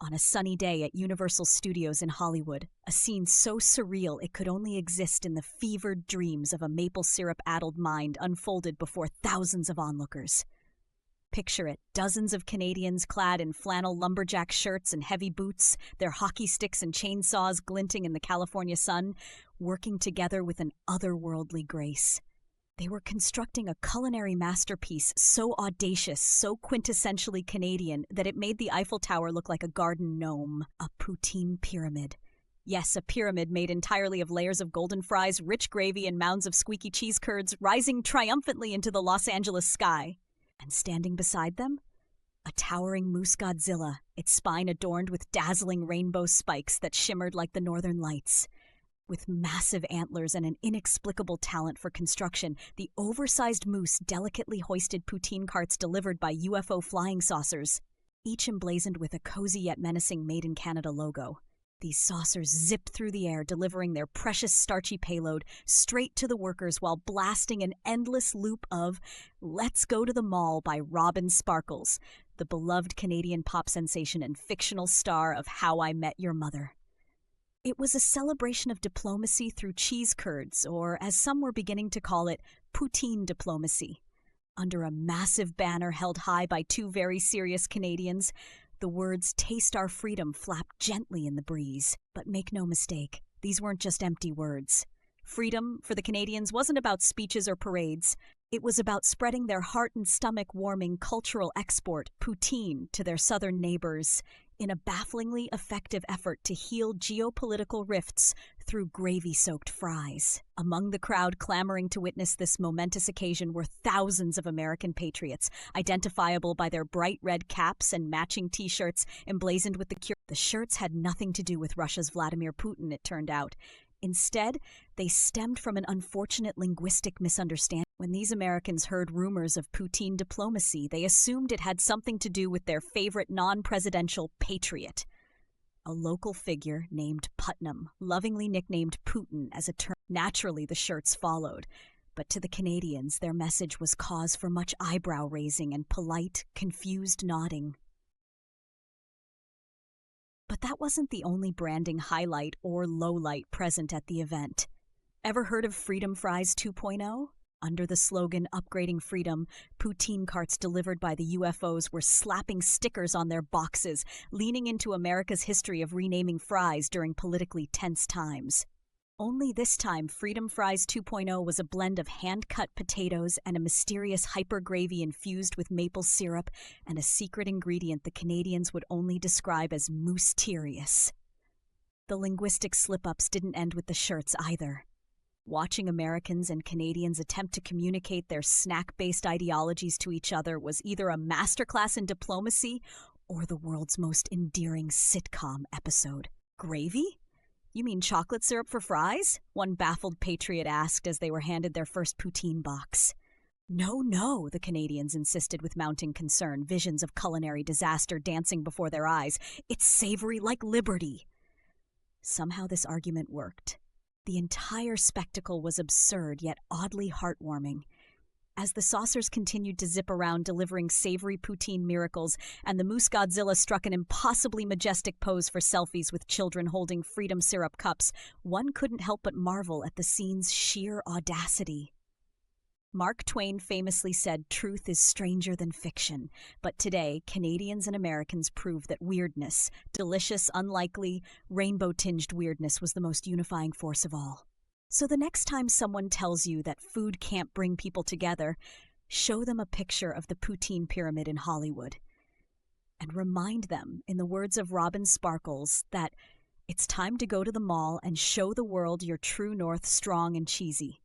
On a sunny day at Universal Studios in Hollywood, a scene so surreal it could only exist in the fevered dreams of a maple syrup-addled mind unfolded before thousands of onlookers. Picture it, dozens of Canadians clad in flannel lumberjack shirts and heavy boots, their hockey sticks and chainsaws glinting in the California sun, working together with an otherworldly grace. They were constructing a culinary masterpiece so audacious, so quintessentially Canadian, that it made the Eiffel Tower look like a garden gnome, a Poutine pyramid. Yes, a pyramid made entirely of layers of golden fries, rich gravy, and mounds of squeaky cheese curds, rising triumphantly into the Los Angeles sky. And standing beside them, a towering moose Godzilla, its spine adorned with dazzling rainbow spikes that shimmered like the northern lights. With massive antlers and an inexplicable talent for construction, the oversized moose delicately hoisted poutine carts delivered by UFO flying saucers, each emblazoned with a cozy yet menacing Made in Canada logo. These saucers zipped through the air, delivering their precious starchy payload straight to the workers while blasting an endless loop of Let's Go to the Mall by Robin Sparkles, the beloved Canadian pop sensation and fictional star of How I Met Your Mother. It was a celebration of diplomacy through cheese curds, or as some were beginning to call it, poutine diplomacy. Under a massive banner held high by two very serious Canadians, the words "Taste Our Freedom" flapped gently in the breeze. But make no mistake, these weren't just empty words. Freedom, for the Canadians, wasn't about speeches or parades. It was about spreading their heart and stomach-warming cultural export, poutine, to their southern neighbors, in a bafflingly effective effort to heal geopolitical rifts through gravy-soaked fries. Among the crowd clamoring to witness this momentous occasion were thousands of American patriots, identifiable by their bright red caps and matching t-shirts emblazoned with the cure. The shirts had nothing to do with Russia's Vladimir Putin, it turned out. Instead, they stemmed from an unfortunate linguistic misunderstanding. When these Americans heard rumors of Poutine diplomacy, they assumed it had something to do with their favorite non-presidential patriot, a local figure named Putnam, lovingly nicknamed Putin as a term. Naturally, the shirts followed, but to the Canadians, their message was cause for much eyebrow-raising and polite, confused nodding. But that wasn't the only branding highlight or lowlight present at the event. Ever heard of Freedom Fries 2.0? Under the slogan Upgrading Freedom, poutine carts delivered by the UFOs were slapping stickers on their boxes, leaning into America's history of renaming fries during politically tense times. Only this time, Freedom Fries 2.0 was a blend of hand-cut potatoes and a mysterious hyper gravy infused with maple syrup and a secret ingredient the Canadians would only describe as moose-terious. The linguistic slip-ups didn't end with the shirts either. Watching Americans and Canadians attempt to communicate their snack-based ideologies to each other was either a masterclass in diplomacy or the world's most endearing sitcom episode. Gravy? You mean chocolate syrup for fries? One baffled patriot asked as they were handed their first poutine box. No, the Canadians insisted with mounting concern, visions of culinary disaster dancing before their eyes. It's savory like liberty. Somehow this argument worked. The entire spectacle was absurd yet oddly heartwarming. As the saucers continued to zip around delivering savory poutine miracles, and the moose Godzilla struck an impossibly majestic pose for selfies with children holding freedom syrup cups, one couldn't help but marvel at the scene's sheer audacity. Mark Twain famously said, "Truth is stranger than fiction," but today, Canadians and Americans proved that weirdness, delicious, unlikely, rainbow-tinged weirdness was the most unifying force of all. So the next time someone tells you that food can't bring people together, show them a picture of the poutine pyramid in Hollywood. And remind them, in the words of Robin Sparkles, that it's time to go to the mall and show the world your true north strong and cheesy.